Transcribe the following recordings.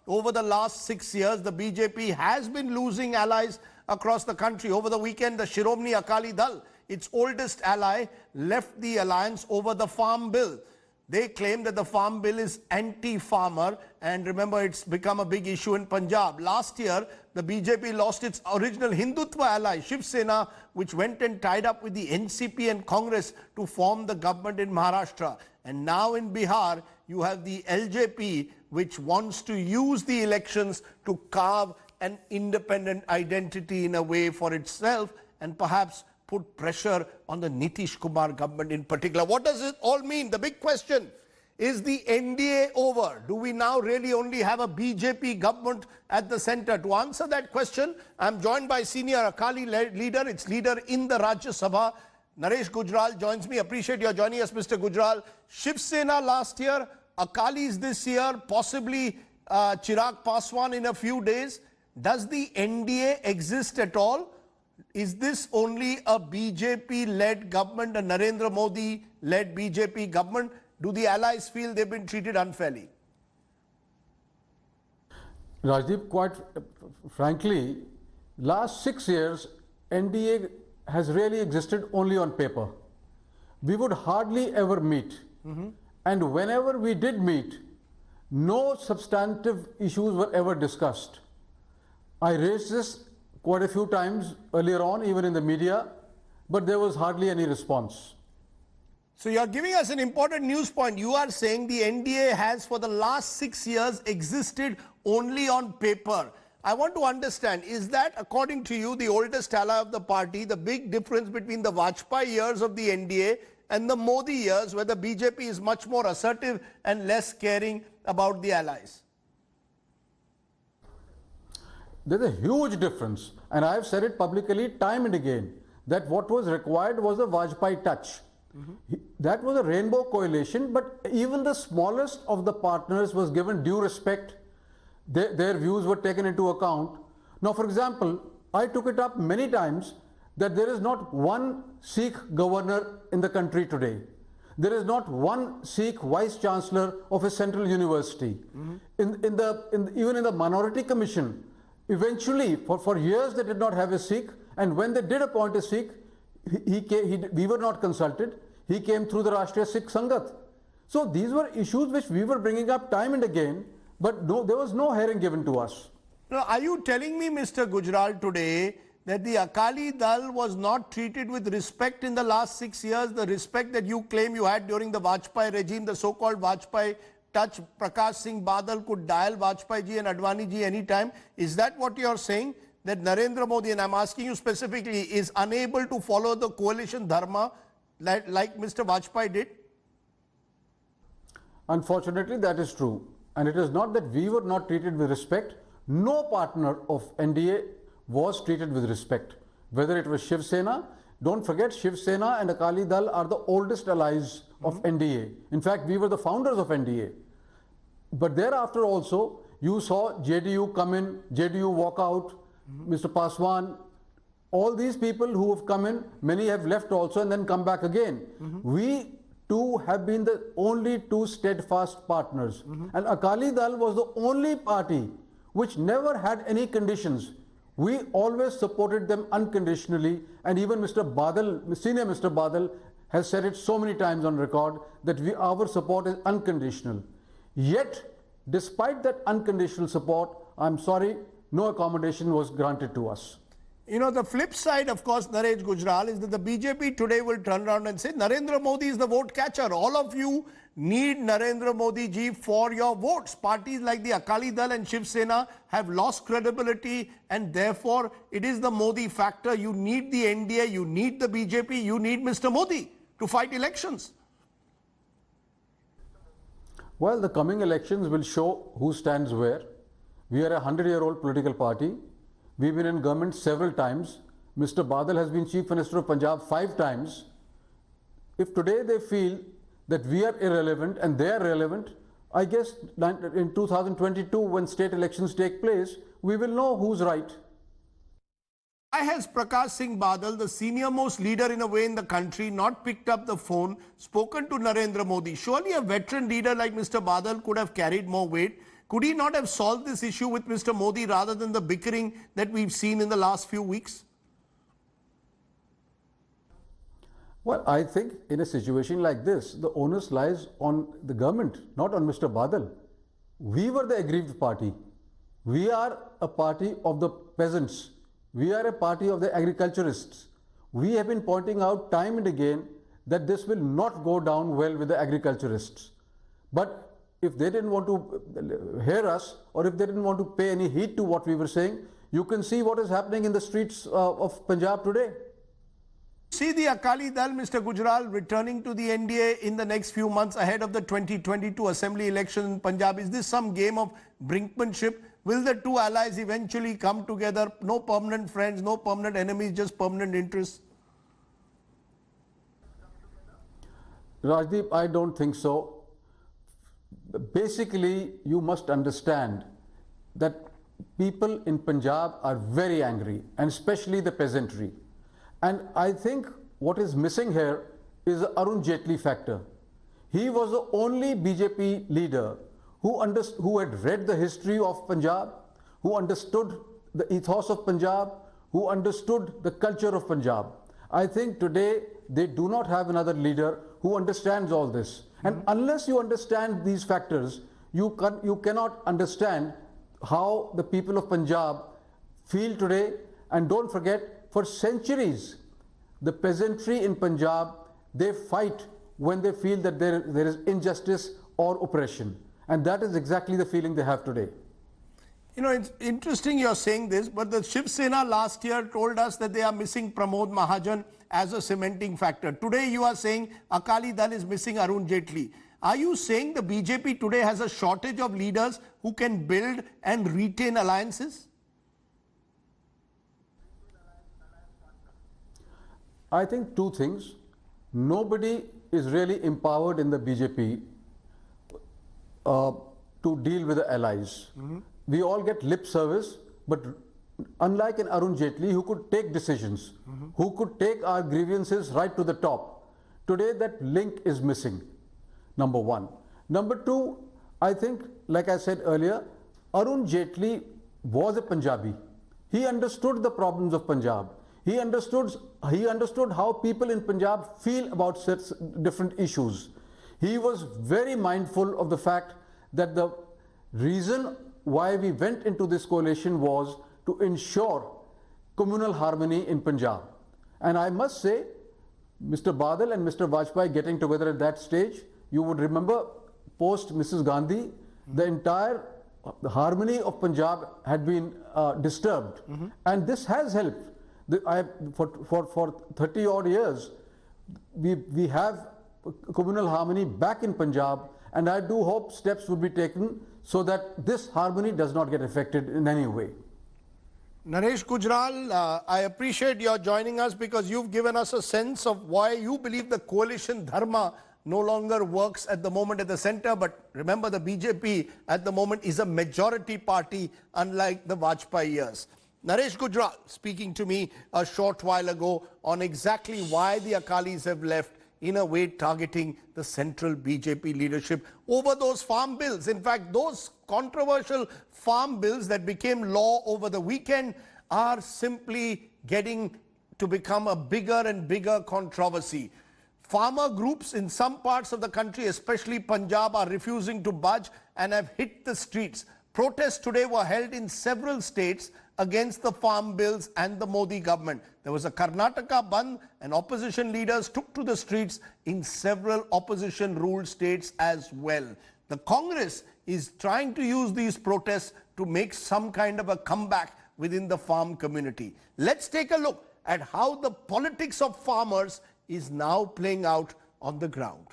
Over the last 6 years, the BJP has been losing allies across the country. Over the weekend, the Shiromani Akali Dal, its oldest ally, left the alliance over the farm bill. They claim that the farm bill is anti-farmer, and remember, it's become a big issue in Punjab. Last year, the BJP lost its original Hindutva ally, Shiv Sena, which went and tied up with the NCP and Congress to form the government in Maharashtra. And now in Bihar, you have the LJP, which wants to use the elections to carve an independent identity in a way for itself and perhaps put pressure on the Nitish Kumar government in particular. What does it all mean? The big question, is the NDA over? Do we now really only have a BJP government at the center? To answer that question, I'm joined by senior Akali leader, its leader in the Rajya Sabha, Naresh Gujral joins me. Appreciate your joining us, Mr. Gujral. Shiv Sena last year, Akalis this year, possibly Chirag Paswan in a few days. Does the NDA exist at all? Is this only a BJP-led government, a Narendra Modi-led BJP government? Do the allies feel they've been treated unfairly? Rajdeep, quite frankly, last 6 years, NDA has really existed only on paper. We would hardly ever meet. And whenever we did meet, no substantive issues were ever discussed. I raised this quite a few times earlier on, even in the media, but there was hardly any response. So you're giving us an important news point. You are saying the NDA has for the last 6 years existed only on paper. I want to understand, is that, according to you, the oldest ally of the party, the big difference between the Vajpayee years of the NDA and the Modi years, where the BJP is much more assertive and less caring about the allies? There's a huge difference, and I have said it publicly time and again, that what was required was a Vajpayee touch. That was a rainbow coalition, but even the smallest of the partners was given due respect. Their views were taken into account. Now, for example, I took it up many times that there is not one Sikh governor in the country today. There is not one Sikh vice chancellor of a central university. Even in the minority commission, eventually, for years they did not have a Sikh, and when they did appoint a Sikh, we were not consulted. He came through the Rashtriya Sikh Sangat. So these were issues which we were bringing up time and again, but no, there was no hearing given to us. Now, are you telling me, Mr. Gujral, today that the Akali Dal was not treated with respect in the last 6 years, the respect that you claim you had during the Vajpayee regime, the so-called Vajpayee touch? Prakash Singh Badal could dial Vajpayee ji and Advani ji anytime. Is that what you are saying? That Narendra Modi, and I'm asking you specifically, is unable to follow the coalition dharma like Mr. Vajpayee did? Unfortunately, that is true. And it is not that we were not treated with respect. No partner of NDA was treated with respect. Whether it was Shiv Sena, don't forget Shiv Sena and Akali Dal are the oldest allies of NDA. In fact, we were the founders of NDA. But thereafter also, you saw JDU come in, JDU walk out, Mr. Paswan, all these people who have come in, many have left also and then come back again. We too have been the only two steadfast partners. And Akali Dal was the only party which never had any conditions. We always supported them unconditionally, and even Mr. Badal, senior Mr. Badal, has said it so many times on record that our support is unconditional. Yet, despite that unconditional support, I'm sorry, no accommodation was granted to us. You know, the flip side, of course, Naresh Gujral, is that the BJP today will turn around and say, Narendra Modi is the vote catcher. All of you need Narendra Modi ji for your votes. Parties like the Akali Dal and Shiv Sena have lost credibility, and therefore it is the Modi factor. You need the NDA, you need the BJP, you need Mr. Modi to fight elections. Well, the coming elections will show who stands where. We are a 100-year-old political party. We've been in government several times. Mr. Badal has been Chief Minister of Punjab 5 times. If today they feel that we are irrelevant and they are relevant, I guess in 2022, when state elections take place, we will know who's right. Why has Prakash Singh Badal, the senior most leader in a way in the country, not picked up the phone, spoken to Narendra Modi? Surely a veteran leader like Mr. Badal could have carried more weight. Could he not have solved this issue with Mr. Modi rather than the bickering that we've seen in the last few weeks? Well, I think in a situation like this, the onus lies on the government, not on Mr. Badal. We were the aggrieved party. We are a party of the peasants. We are a party of the agriculturists. We have been pointing out time and again that this will not go down well with the agriculturists. But if they didn't want to hear us, or if they didn't want to pay any heed to what we were saying, you can see what is happening in the streets of Punjab today. See the Akali Dal, Mr. Gujral, returning to the NDA in the next few months ahead of the 2022 Assembly election in Punjab. Is this some game of brinkmanship? Will the two allies eventually come together? No permanent friends, no permanent enemies, just permanent interests? Rajdeep, I don't think so. Basically, you must understand that people in Punjab are very angry, and especially the peasantry. And I think what is missing here is the Arun Jaitley factor. He was the only BJP leader who had read the history of Punjab, who understood the ethos of Punjab, who understood the culture of Punjab. I think today they do not have another leader who understands all this. And unless you understand these factors, you cannot understand how the people of Punjab feel today. And don't forget, for centuries, the peasantry in Punjab, they fight when they feel that there is injustice or oppression. And that is exactly the feeling they have today. You know, it's interesting you're saying this, but the Shiv Sena last year told us that they are missing Pramod Mahajan as a cementing factor. Today you are saying Akali Dal is missing Arun Jaitley. Are you saying the BJP today has a shortage of leaders who can build and retain alliances? I think two things. Nobody is really empowered in the BJP to deal with the allies. We all get lip service, but unlike an Arun Jaitley who could take decisions, who could take our grievances right to the top, today that link is missing, number one. Number two, I think, like I said earlier, Arun Jaitley was a Punjabi. He understood the problems of Punjab. He understood how people in Punjab feel about different issues. He was very mindful of the fact that the reason why we went into this coalition was to ensure communal harmony in Punjab. And I must say, Mr. Badal and Mr. Vajpayee getting together at that stage, you would remember post Mrs. Gandhi, the entire harmony of Punjab had been disturbed. And this has helped. For 30 odd years, we have communal harmony back in Punjab, and I do hope steps will be taken so that this harmony does not get affected in any way. Naresh Gujral, I appreciate your joining us because you've given us a sense of why you believe the coalition dharma no longer works at the moment at the center. But remember, the BJP at the moment is a majority party, unlike the Vajpayee years. Naresh Gujral speaking to me a short while ago on exactly why the Akalis have left, in a way targeting the central BJP leadership over those farm bills. In fact, those controversial farm bills that became law over the weekend are simply getting to become a bigger and bigger controversy. Farmer groups in some parts of the country, especially Punjab, are refusing to budge and have hit the streets. Protests today were held in several states against the farm bills and the Modi government. There was a Karnataka Bandh and opposition leaders took to the streets in several opposition-ruled states as well. The Congress is trying to use these protests to make some kind of a comeback within the farm community. Let's take a look at how the politics of farmers is now playing out on the ground.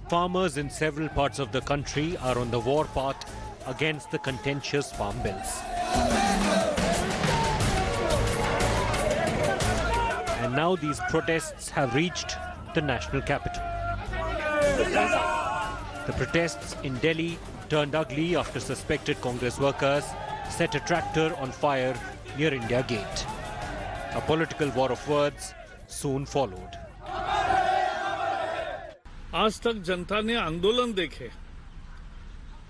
Farmers in several parts of the country are on the war path against the contentious farm bills. And And now these protests have reached the national capital. The protests in Delhi turned ugly after suspected Congress workers set a tractor on fire near India Gate. A political war of words soon followed. आज तक जनता ने आंदोलन देखे,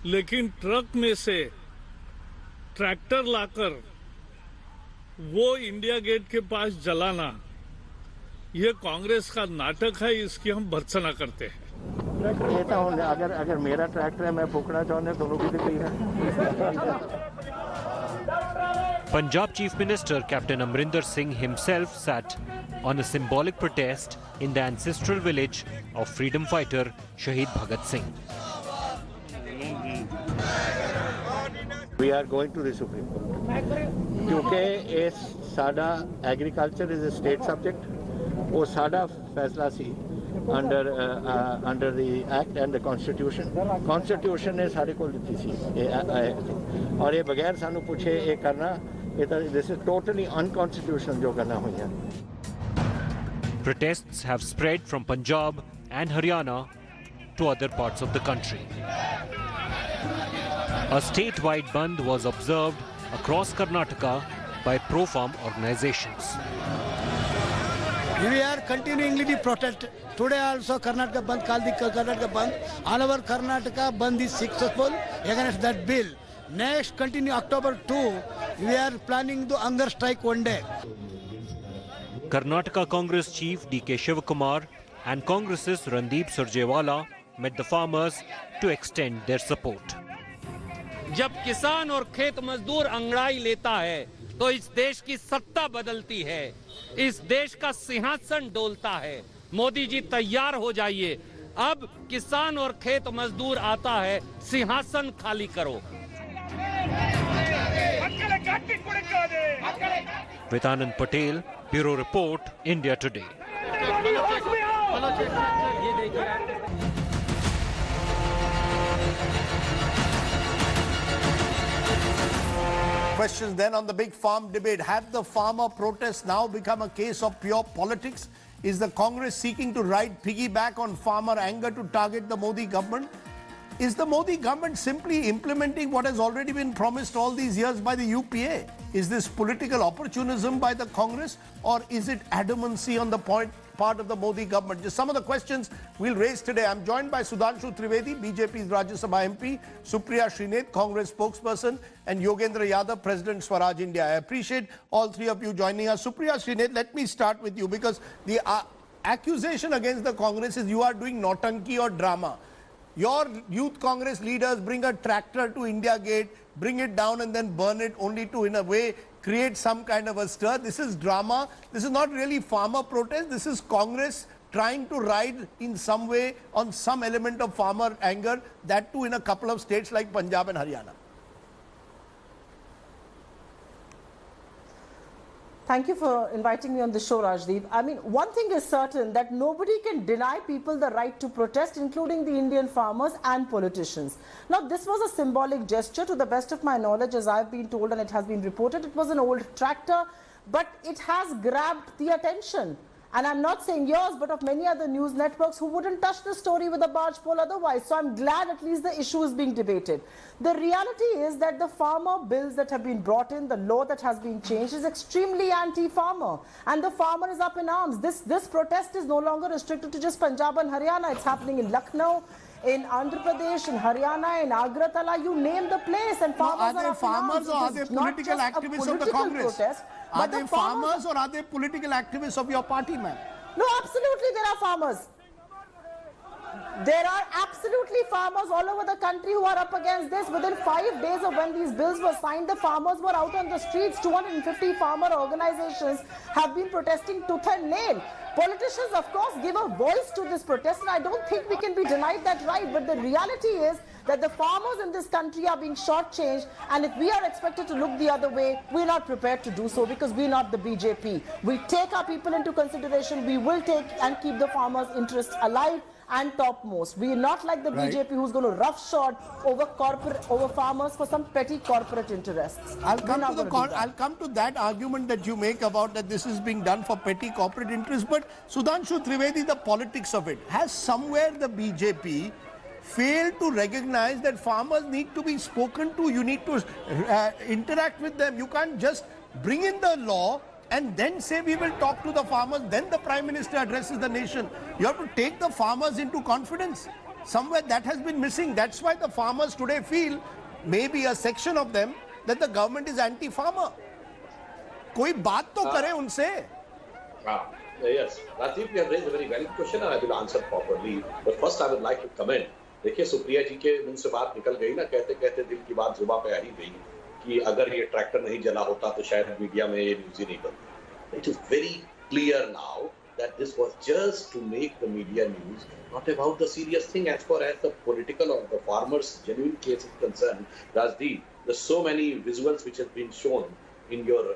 लेकिन truck में से tractor लाकर वो India gate के पास जलाना, ये कांग्रेस का नाटक है, इसकी हम भर्त्सना करते हैं। कहता हूँ अगर मेरा ट्रैक्टर है, मैं फूकना चाहूँ तो वो भी दिख है। Punjab Chief Minister Captain Amrinder Singh himself sat on a symbolic protest in the ancestral village of freedom fighter Shahid Bhagat Singh. We are going to the Supreme Court. क्योंकि ये साडा agriculture is a state subject, वो साडा फैसला सी under the Act and the Constitution. Constitution ने सारे को लिखी सी, और ये बगैर सानू पूछे ये करना, this is totally unconstitutional जो करना हुई है. Protests have spread from Punjab and Haryana to other parts of the country. A statewide bandh was observed across Karnataka by pro-farm organizations. We are continuingly the protest. Today also Karnataka bandh, called the Karnataka bandh. All over Karnataka bandh is successful against that bill. Next, continue October 2, we are planning to hunger strike one day. Karnataka Congress Chief D.K. Shivakumar and Congress's Rajdeep Sardesai met the farmers to extend their support. जब किसान और खेत मजदूर अंगड़ाई लेता है तो इस देश की सत्ता बदलती है, इस देश का सिंहासन डोलता है। मोदी जी तैयार हो जाइए, अब किसान और खेत मजदूर आता है, सिंहासन खाली करो। With Anand Patel, Bureau Report, India Today. Questions then on the big farm debate. Have the farmer protests now become a case of pure politics? Is the Congress seeking to ride piggyback on farmer anger to target the Modi government? Is the Modi government simply implementing what has already been promised all these years by the UPA? Is this political opportunism by the Congress, or is it adamancy on the part of the Modi government? Just some of the questions we'll raise today. I'm joined by Sudhanshu Trivedi, BJP's Rajya Sabha MP, Supriya Shrineth, Congress spokesperson, and Yogendra Yadav, President Swaraj India. I appreciate all three of you joining us. Supriya Shrineth, let me start with you, because the accusation against the Congress is you are doing nautanki or drama. Your youth Congress leaders bring a tractor to India Gate, bring it down and then burn it, only to, in a way, create some kind of a stir. This is drama. This is not really farmer protest. This is Congress trying to ride in some way on some element of farmer anger, that too in a couple of states like Punjab and Haryana. Thank you for inviting me on the show, Rajdeep. I mean, one thing is certain, that nobody can deny people the right to protest, including the Indian farmers and politicians. Now, this was a symbolic gesture. To the best of my knowledge, as I've been told and it has been reported, it was an old tractor, but it has grabbed the attention. And I'm not saying yours, but of many other news networks who wouldn't touch the story with a barge pole otherwise. So I'm glad at least the issue is being debated. The reality is that the farmer bills that have been brought in, the law that has been changed, is extremely anti-farmer. And the farmer is up in arms. This protest is no longer restricted to just Punjab and Haryana. It's happening in Lucknow, in Andhra Pradesh, in Haryana, in Agratala, you name the place. And farmers are they farmers or are they political activists of the Congress? Are they farmers or are they political activists of your party, ma'am? No, absolutely there are farmers. There are absolutely farmers all over the country who are up against this. Within 5 days of when these bills were signed, the farmers were out on the streets. 250 farmer organizations have been protesting tooth and nail. Politicians, of course, give a voice to this protest, and I don't think we can be denied that right. But the reality is that the farmers in this country are being shortchanged, and if we are expected to look the other way, we're not prepared to do so, because we're not the BJP. We take our people into consideration. We will take and keep the farmers' interests alive and top topmost. We are not like the BJP who's going to roughshod over farmers for some petty corporate interests. I'll come to that argument that you make about that this is being done for petty corporate interests. But Sudhanshu Trivedi, the politics of it, has somewhere the BJP failed to recognize that farmers need to be spoken to. You need to interact with them. You can't just bring in the law and then say we will talk to the farmers, then the Prime Minister addresses the nation. You have to take the farmers into confidence. Somewhere that has been missing. That's why the farmers today feel, maybe a section of them, that the government is anti-farmer. Koi baat to kare unse. Yes, Rajdeep, you have raised a very valid question and I will answer properly. But first I would like to comment. देखिए सुप्रिया जी के मुंह से बात निकल गई ना, कहते कहते दिल की बात जुबान पे आ ही गई कि अगर ये ट्रैक्टर नहीं जला होता तो शायद मीडिया में ये न्यूज़ ही नहीं बनती. It is very clear now that this was just to make the media news, not about the serious thing as far as the political or the farmers' genuine case is concerned. Rajdeep, there's so many visuals which have been shown in your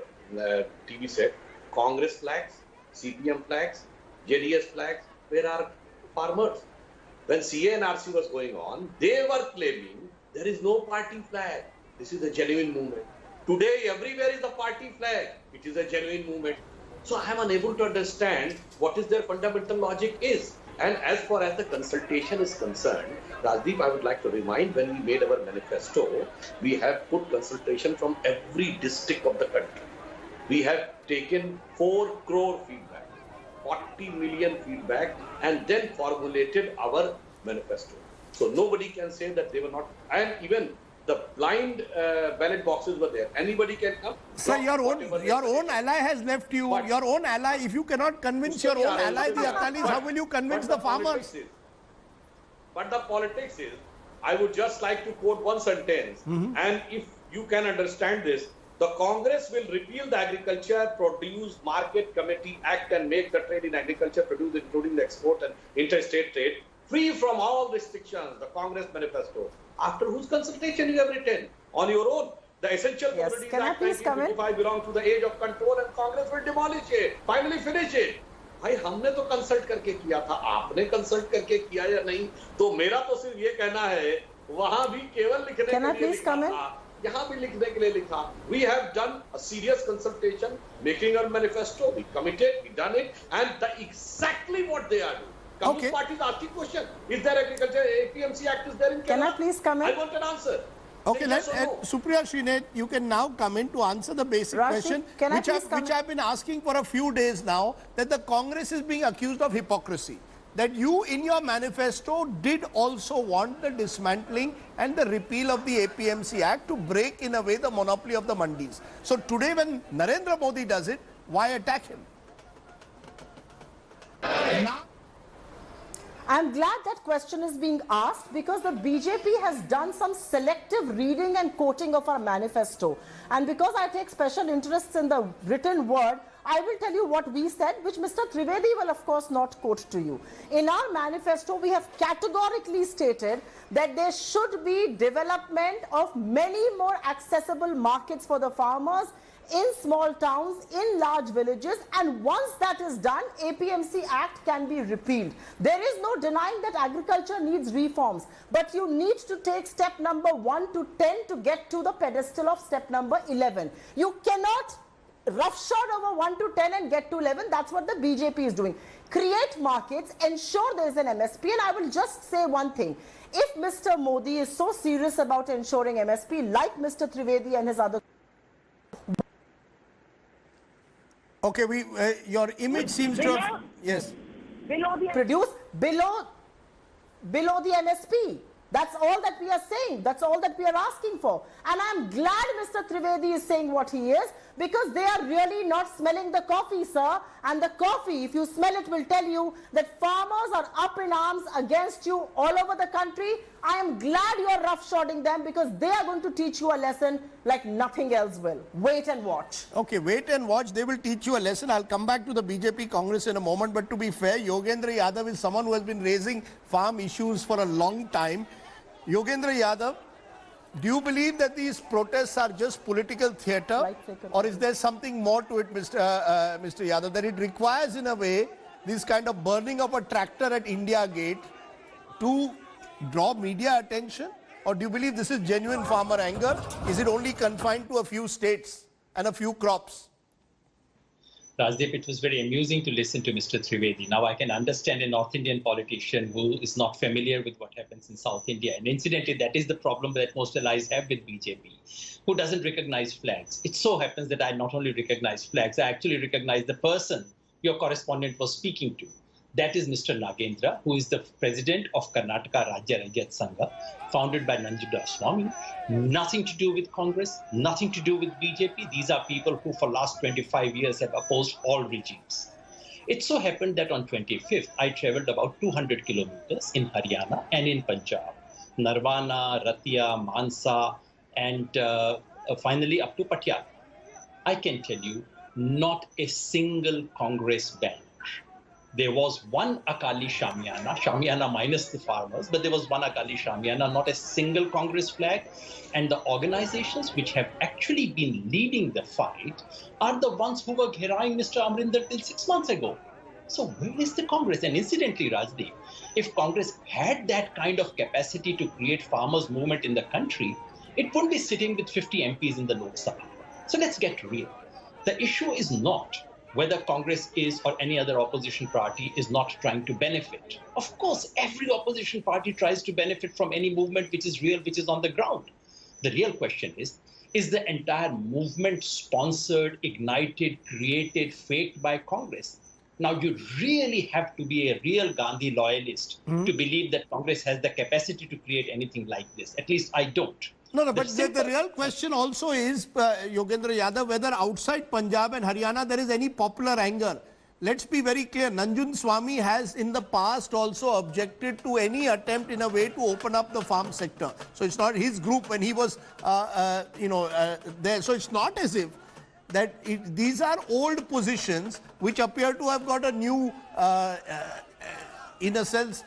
TV set. Congress flags, CPM flags, JDS flags. Where are farmers? When CA and RC was going on, they were claiming there is no party flag. This is a genuine movement. Today, everywhere is the party flag. It is a genuine movement. So I am unable to understand what is their fundamental logic is. And as far as the consultation is concerned, Rajdeep, I would like to remind, when we made our manifesto, we have put consultation from every district of the country. We have taken 4 crore feedback, 40 million feedback, and then formulated our manifesto. So nobody can say that they were not, and even the blind ballot boxes were there. Anybody can come. Sir, your own ally has left you. But your own ally, if you cannot convince your own ally, the Akalis, how will you convince the farmers? But the politics is, I would just like to quote one sentence, and if you can understand this, the Congress will repeal the Agriculture Produce Market Committee Act and make the trade in agriculture produce, including the export and interstate trade, free from all restrictions. The Congress manifesto. After whose consultation you have written? On your own. The Essential Commodities Act 1955 belongs to the age of control and Congress will demolish it. Finally finish it. भाई हमने तो consult करके किया था, आपने consult करके किया या नहीं, तो मेरा तो सिर्फ ये कहना है, वहां भी केवल लिखने के लिए लिखा था, यहाँ भी लिखने के लिए लिखा. We have done a serious consultation, making our manifesto, we committed, we done it, and exactly what they are doing. Communist Party is asking question, is there agriculture, APMC Act is there in Kerala? Can I please come in? I want an answer. Okay, Supriya Srinath, you can now come in to answer the basic question, which I've been asking for a few days now, that the Congress is being accused of hypocrisy. That you, in your manifesto, did also want the dismantling and the repeal of the APMC Act to break, in a way, the monopoly of the mandis. So today, when Narendra Modi does it, why attack him? I'm glad that question is being asked because the BJP has done some selective reading and quoting of our manifesto. And because I take special interests in the written word, I will tell you what we said, which Mr. Trivedi will of course not quote to you. In our manifesto, we have categorically stated that there should be development of many more accessible markets for the farmers in small towns, in large villages, and once that is done, APMC Act can be repealed. There is no denying that agriculture needs reforms, but you need to take step number 1 to 10 to get to the pedestal of step number 11. You cannot roughshod over 1 to 10 and get to 11. That's what the BJP is doing. Create markets, ensure there is an MSP, and I will just say one thing. If Mr. Modi is so serious about ensuring MSP, like Mr. Trivedi and his other... Okay, your image seems to have... Yes. Below the MSP. That's all that we are saying. That's all that we are asking for. And I'm glad Mr. Trivedi is saying what he is, because they are really not smelling the coffee, sir. And the coffee, if you smell it, will tell you that farmers are up in arms against you all over the country. I am glad you are roughshodding them, because they are going to teach you a lesson like nothing else will. Wait and watch. Okay, wait and watch. They will teach you a lesson. I'll come back to the BJP Congress in a moment. But to be fair, Yogendra Yadav is someone who has been raising farm issues for a long time. Yogendra Yadav, do you believe that these protests are just political theatre, or is there something more to it, Mr. Yadav, that it requires in a way this kind of burning of a tractor at India Gate to draw media attention? Or do you believe this is genuine farmer anger? Is it only confined to a few states and a few crops? Rajdeep, it was very amusing to listen to Mr. Trivedi. Now I can understand a North Indian politician who is not familiar with what happens in South India. And incidentally, that is the problem that most allies have with BJP, who doesn't recognize flags. It so happens that I not only recognize flags, I actually recognize the person your correspondent was speaking to. That is Mr. Nagendra, who is the president of Karnataka Rajya Rajyat Sangha, founded by Nanjudaswamy. Nothing to do with Congress, nothing to do with BJP. These are people who for last 25 years have opposed all regimes. It so happened that on 25th, I traveled about 200 kilometers in Haryana and in Punjab. Narwana, Ratia, Mansa, and finally up to Patiala. I can tell you, not a single Congress banner. There was one Akali Shamiana minus the farmers, but there was one Akali Shamiana, not a single Congress flag. And the organizations which have actually been leading the fight are the ones who were gheraying Mr. Amrinder till 6 months ago. So where is the Congress? And incidentally, Rajdeep, if Congress had that kind of capacity to create farmers' movement in the country, it wouldn't be sitting with 50 MPs in the Lok Sabha. So let's get real. The issue is not whether Congress is or any other opposition party is not trying to benefit. Of course, every opposition party tries to benefit from any movement which is real, which is on the ground. The real question is the entire movement sponsored, ignited, created, faked by Congress? Now, you really have to be a real Gandhi loyalist to believe that Congress has the capacity to create anything like this. At least I don't. No, but the real question also is, Yogendra Yadav, whether outside Punjab and Haryana there is any popular anger. Let's be very clear, Nanjudaswamy has in the past also objected to any attempt in a way to open up the farm sector. So it's not his group when he was, there. So it's not as if that these are old positions which appear to have got a new, in a sense,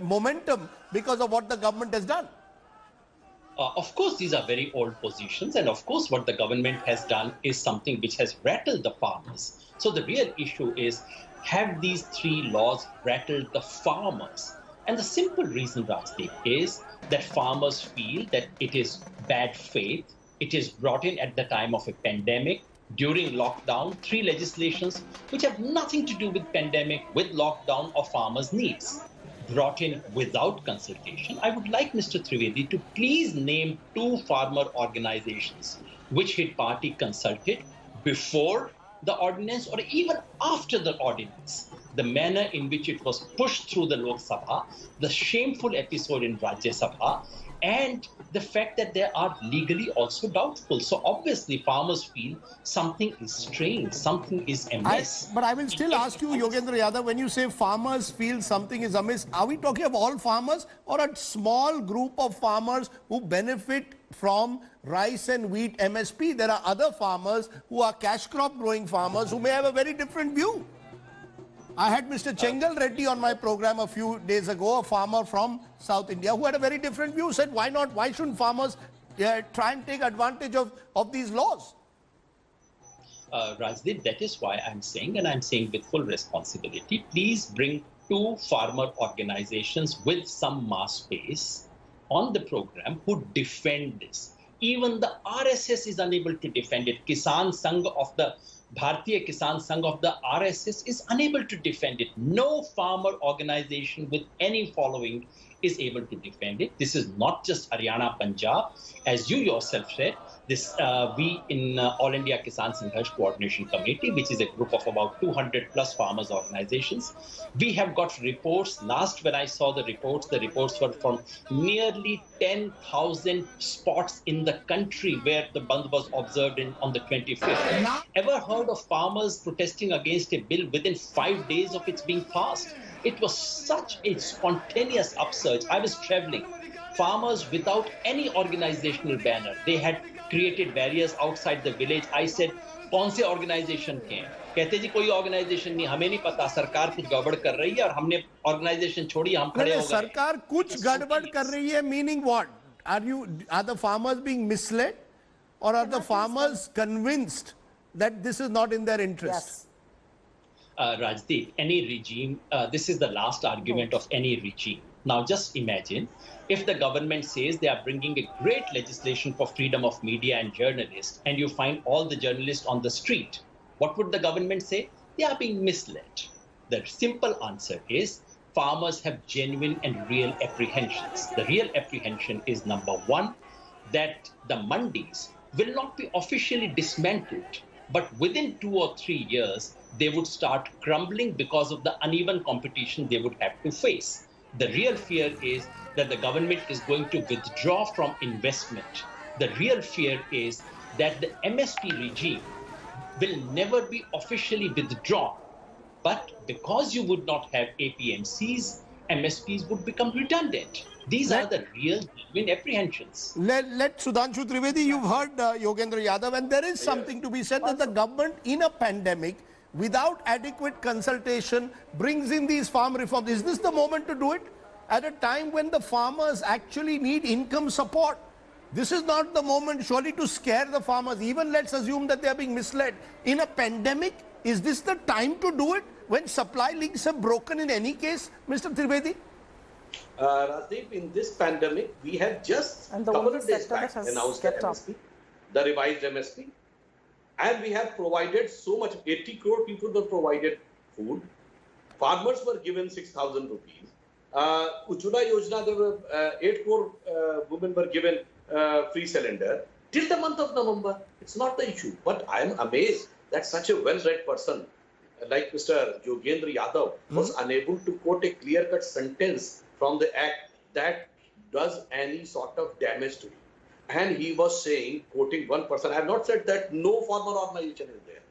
momentum because of what the government has done. Of course, these are very old positions. And of course, what the government has done is something which has rattled the farmers. So the real issue is, have these three laws rattled the farmers? And the simple reason, Rajdeep, is that farmers feel that it is bad faith. It is brought in at the time of a pandemic, during lockdown, three legislations which have nothing to do with pandemic, with lockdown or farmers' needs. Brought in without consultation. I would like Mr. Trivedi to please name 2 farmer organizations which his party consulted before the ordinance or even after the ordinance. The manner in which it was pushed through the Lok Sabha, the shameful episode in Rajya Sabha, and the fact that they are legally also doubtful. So obviously farmers feel something is strange, something is amiss. But I will still ask you, Yogendra Yadav, when you say farmers feel something is amiss, are we talking of all farmers or a small group of farmers who benefit from rice and wheat MSP? There are other farmers who are cash crop growing farmers who may have a very different view. I had Mr. Chengal Reddy on my program a few days ago, a farmer from South India who had a very different view, said, why not, why shouldn't farmers try and take advantage of these laws? Rajdeep, that is why I'm saying, and I'm saying with full responsibility, please bring 2 farmer organizations with some mass base on the program who defend this. Even the RSS is unable to defend it. Kisan Sangh of the Bharatiya Kisan Sangh of the RSS is unable to defend it. No farmer organization with any following is able to defend it. This is not just Haryana, Punjab. As you yourself said, this we in All India Kisan Sangharsh Coordination Committee, which is a group of about 200 plus farmers organizations, we have got reports. Last when I saw the reports were from nearly 10,000 spots in the country where the Bandh was observed on the 25th. Ever heard of farmers protesting against a bill within 5 days of its being passed? It was such a spontaneous upsurge. I was traveling. Farmers without any organizational banner. They had created barriers outside the village. I said, कौन से organization के हैं? कहते जी कोई organization नहीं, हमें नहीं पता, सरकार कुछ गड़बड़ कर रही है और हमने organization छोड़ी, हम खड़े हो गए. सरकार कुछ गड़बड़ कर रही है, meaning what? Are the farmers being misled, or are the farmers convinced that this is not in their interest? Yes. Rajdeep, any regime, this is the last argument of any regime. Now just imagine if the government says they are bringing a great legislation for freedom of media and journalists, and you find all the journalists on the street. What would the government say? They are being misled. The simple answer is farmers have genuine and real apprehensions. The real apprehension is, number one, that the mandis will not be officially dismantled, but within 2 or 3 years, they would start crumbling because of the uneven competition they would have to face. The real fear is that the government is going to withdraw from investment. The real fear is that the MSP regime will never be officially withdrawn. But because you would not have APMCs, MSPs would become redundant. These are the real genuine apprehensions. Let Sudhanshu Trivedi, you've heard Yogendra Yadav, and there is something to be said that the government in a pandemic, without adequate consultation, brings in these farm reforms. Is this the moment to do it? At a time when the farmers actually need income support. This is not the moment surely to scare the farmers. Even let's assume that they are being misled. In a pandemic, is this the time to do it when supply links have broken in any case, Mr. Trivedi? Rajdeep, in this pandemic, we have just a couple of days back announced the MSP, the revised MSP, and we have provided so much, 80 crore people were provided food, farmers were given 6,000 rupees, Ujjwala Yojana, there were 8 crore women were given free cylinder till the month of November. It's not the issue, but I am amazed that such a well-read person like Mr. Yogendra Yadav was unable to quote a clear-cut sentence from the act that does any sort of damage to it. And he was saying, quoting one person, I have not said that no farmer organization is there.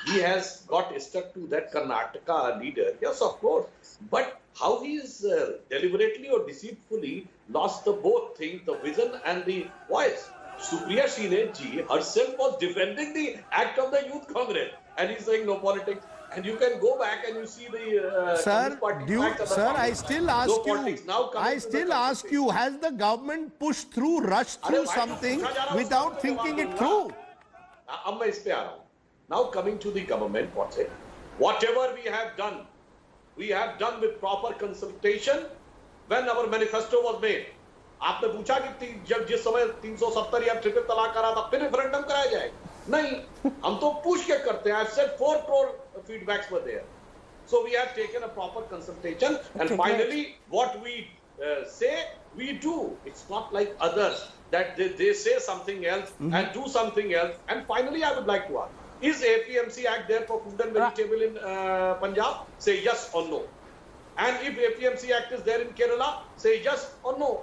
He has got stuck to that Karnataka leader. Yes, of course. But how he is deliberately or deceitfully lost the both things, the vision and the voice. Supriya Shine ji herself was defending the act of the Youth Congress. And he's saying no politics. And you can go back and you see the I still ask you, has the government pushed through, rushed through something without thinking it through? Now coming to the government, whatever we have done with proper consultation when our manifesto was made. आपने पूछा कि जब जिस समय 370 या triple तलाक करा था फिर रेफरेंडम कराया जाए नहीं हम तो पुश के करते हैं I've said 4 crore feedbacks were there so we have taken a proper consultation and finally what we say we do. It's not like others that they say something else and do something else. And finally I would like to ask, is APMC Act there for food and vegetable in Punjab? Say yes or no. And if APMC Act is there in Kerala, say yes or no.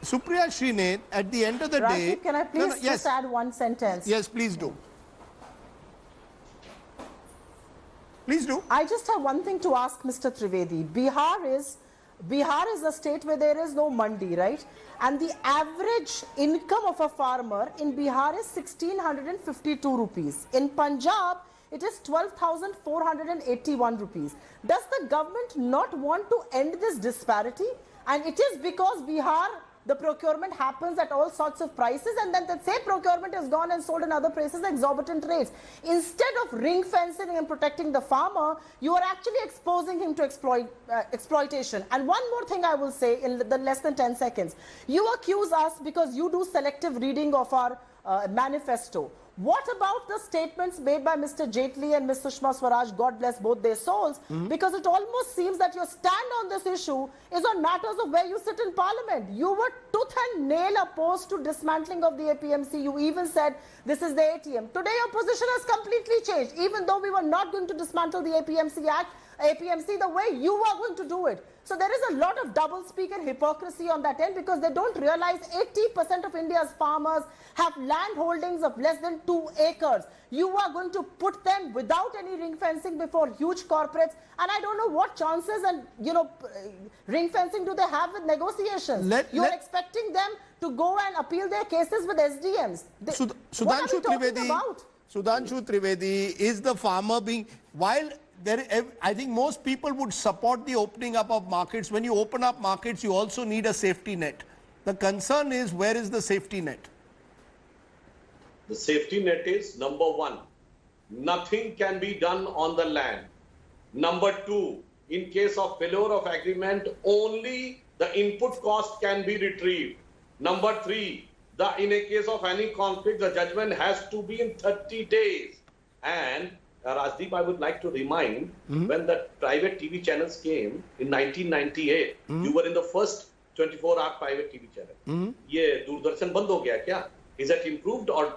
Supriya Shine, at the end of the day... Can I please just add one sentence? Yes, please do. Please do. I just have one thing to ask Mr. Trivedi. Bihar is a state where there is no mandi, right? And the average income of a farmer in Bihar is 1,652 rupees. In Punjab, it is 12,481 rupees. Does the government not want to end this disparity? And it is because Bihar, the procurement happens at all sorts of prices, and then the same procurement is gone and sold in other places at exorbitant rates. Instead of ring fencing and protecting the farmer, you are actually exposing him to exploitation. And one more thing I will say in the less than 10 seconds. You accuse us because you do selective reading of our manifesto. What about the statements made by Mr. Jaitley and Ms. Sushma Swaraj, God bless both their souls, because it almost seems that your stand on this issue is on matters of where you sit in parliament. You were tooth and nail opposed to dismantling of the APMC. You even said this is the ATM. Today your position has completely changed. Even though we were not going to dismantle the APMC the way you are going to do it. So there is a lot of doublespeak and hypocrisy on that end because they don't realize 80% of India's farmers have land holdings of less than 2 acres. You are going to put them without any ring fencing before huge corporates, and I don't know what chances and ring fencing do they have with negotiations. You are expecting them to go and appeal their cases with SDMs. Sudhanshu Trivedi, is the farmer being, while I think most people would support the opening up of markets. When you open up markets, you also need a safety net. The concern is, where is the safety net? The safety net is, number one, nothing can be done on the land. Number two, in case of failure of agreement, only the input cost can be retrieved. Number 3, in a case of any conflict, the judgment has to be in 30 days. And Rajdeep, I would like to remind, when the private TV channels came in 1998, you were in the first 24-hour private TV channel. ये दूरदर्शन बंद हो गया क्या? Is it improved or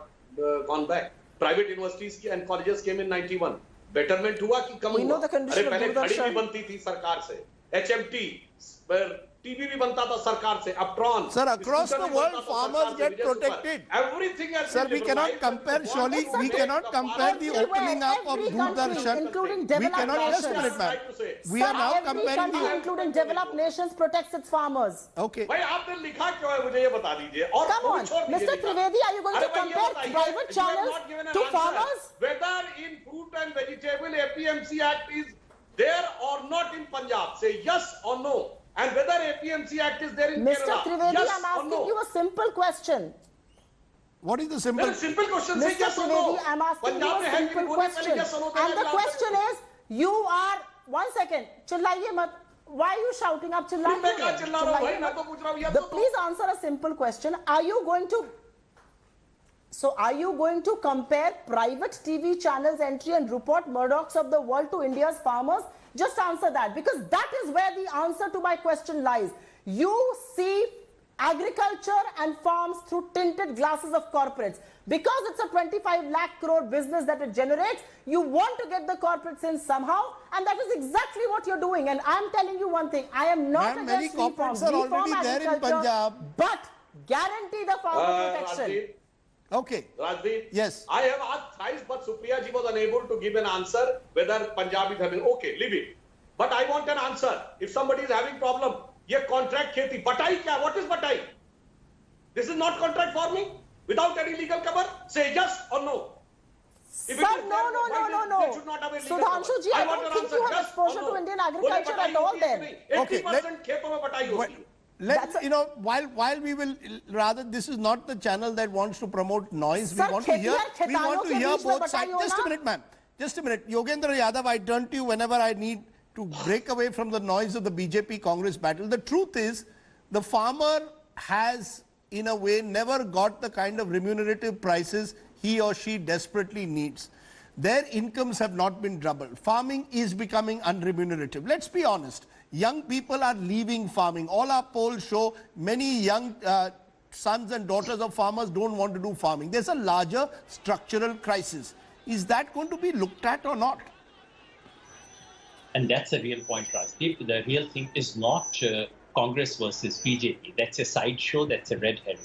gone back? Private universities and colleges came in 91. Betterment हुआ कि कम हुआ? अरे पहले घड़ी भी बनती थी सरकार से, HMT, TV भी बनता था सरकार से, Uptron. Sir, across the world, farmers get protected. Everything has Sir, we cannot compare, surely, we cannot compare the opening up of Doordarshan. Including We developed cannot, just a nations. minute, ma'am. We are now Every comparing country, the... including developed nations, protects its farmers. Okay. भाई आपने लिखा क्यों है मुझे ये बता दीजिए और Come on, Mr. Trivedi, are you going to compare private channels to farmers? Whether in fruit and vegetable APMC Act is there or not in Punjab, say yes or no. And whether APMC Act is there in Mr. Kerala, Trivedi, yes I'm asking or no. you a simple question. What is the simple... Very simple question, say Mr. yes or no. Trivedi, I'm asking you a simple question. And the question is, you are... One second. Chillaiye mat. Why are you shouting up? Chillaiye mat. Please answer a simple question. Are you going to... So are you going to compare private TV channels entry and Rupert Murdochs of the world to India's farmers? Just answer that, because that is where the answer to my question lies. You see agriculture and farms through tinted glasses of corporates. Because it's a 25 lakh crore business that it generates, you want to get the corporates in somehow, and that is exactly what you're doing. And I'm telling you one thing, I am not against reform. Many corporates are already there in Punjab. But guarantee the farmer protection. Rajdeep, Okay. Rajdeep, Yes. I have asked thrice, but Supriya ji was unable to give an answer whether Punjab is having. Okay, leave it. But I want an answer. If somebody is having problem, ye contract kheti, batai kya? What is batai? This is not contract farming without any legal cover. Say yes or no. If Sir, no. Sudhanshu ji, I don't think you have exposure to Indian agriculture at all then. 80% खेतों में बटाई होती है. Let's, you know, while we will, rather, this is not the channel that wants to promote noise. Sir, we want to hear both sides. Just a minute, ma'am. Just a minute. Yogendra Yadav, I turn to you whenever I need to break away from the noise of the BJP-Congress battle. The truth is, the farmer has, in a way, never got the kind of remunerative prices he or she desperately needs. Their incomes have not been doubled. Farming is becoming unremunerative. Let's be honest. Young people are leaving farming. All our polls show many young sons and daughters of farmers don't want to do farming. There's a larger structural crisis. Is that going to be looked at or not? And that's a real point, Rajdeep. The real thing is not Congress versus BJP. That's a sideshow, that's a red herring.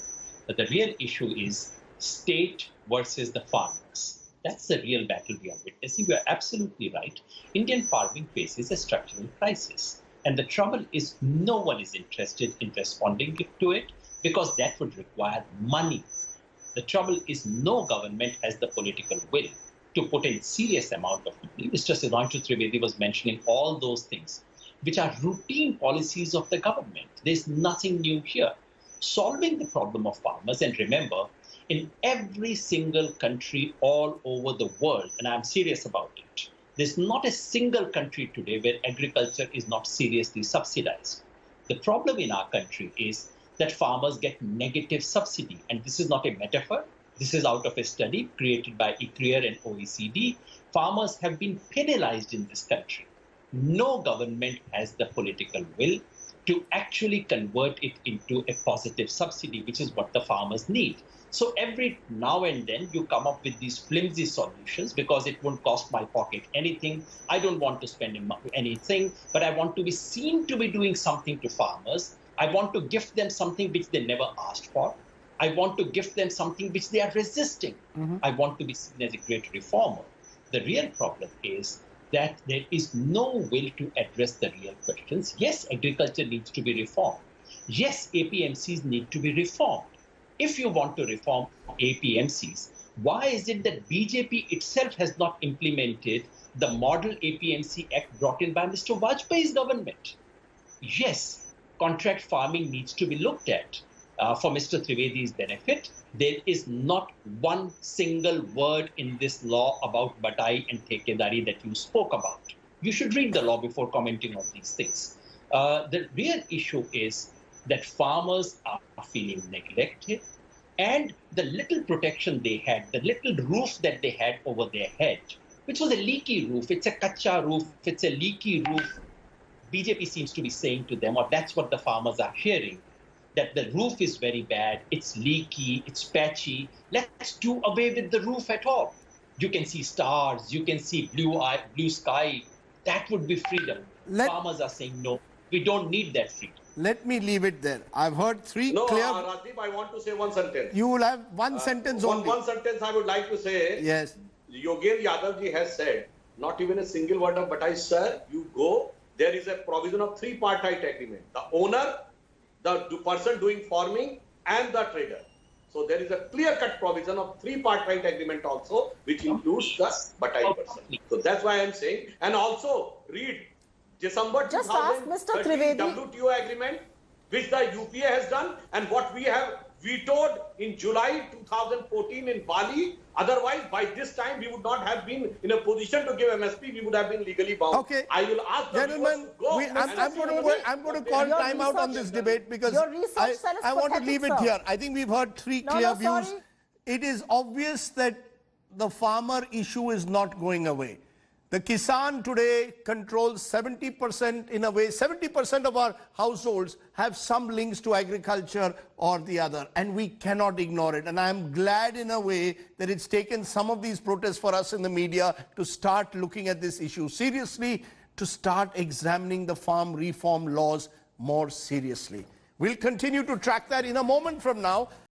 But the real issue is state versus the farmers. That's the real battle we are witnessing. You are absolutely right. Indian farming faces a structural crisis. And the trouble is no one is interested in responding to it because that would require money. The trouble is no government has the political will to put in serious amount of money. Mr. Sudhanshu Trivedi was mentioning all those things, which are routine policies of the government. There's nothing new here. Solving the problem of farmers, and remember, in every single country all over the world, and I'm serious about it, there's not a single country today where agriculture is not seriously subsidized. The problem in our country is that farmers get negative subsidy. And this is not a metaphor. This is out of a study created by ICRIER and OECD. Farmers have been penalized in this country. No government has the political will to actually convert it into a positive subsidy, which is what the farmers need. So every now and then you come up with these flimsy solutions because it won't cost my pocket anything. I don't want to spend anything, but I want to be seen to be doing something to farmers. I want to gift them something which they never asked for. I want to gift them something which they are resisting. I want to be seen as a great reformer. The real problem is that there is no will to address the real questions. Yes, agriculture needs to be reformed. Yes, APMCs need to be reformed. If you want to reform APMCs, why is it that BJP itself has not implemented the model APMC Act brought in by Mr. Vajpayee's government? Yes, contract farming needs to be looked at. For Mr. Trivedi's benefit, there is not one single word in this law about batai and thekedari that you spoke about. You should read the law before commenting on these things. The real issue is that farmers are feeling neglected, and the little protection they had, the little roof that they had over their head, which was a leaky roof, it's a kacha roof, it's a leaky roof. BJP seems to be saying to them, or that's what the farmers are hearing, that the roof is very bad, it's leaky, it's patchy. Let's do away with the roof at all. You can see stars, you can see blue sky. That would be freedom. Farmers are saying, no, we don't need that freedom. Let me leave it there. I've heard three clear... No, Rajdeep, I want to say one sentence. You will have one sentence only. One sentence I would like to say. Yes. Yogesh Yadav ji has said, not even a single word of, but I, sir, you go, there is a provision of three-party agreement. The owner, the person doing farming, and the trader. So there is a clear-cut provision of three-party agreement also, which includes the Batai person. So that's why I'm saying. And also read December 2013 WTO agreement, which the UPA has done, and what we have vetoed in July 2014 in Bali. Otherwise, by this time, we would not have been in a position to give MSP. We would have been legally bound. Okay. I will ask the gentlemen, I'm going to call time out on this debate because I want to leave it here. I think we've heard three clear views. Sorry. It is obvious that the farmer issue is not going away. The Kisan today controls 70%, in a way, 70% of our households have some links to agriculture or the other, and we cannot ignore it. And I'm glad in a way that it's taken some of these protests for us in the media to start looking at this issue seriously, to start examining the farm reform laws more seriously. We'll continue to track that in a moment from now.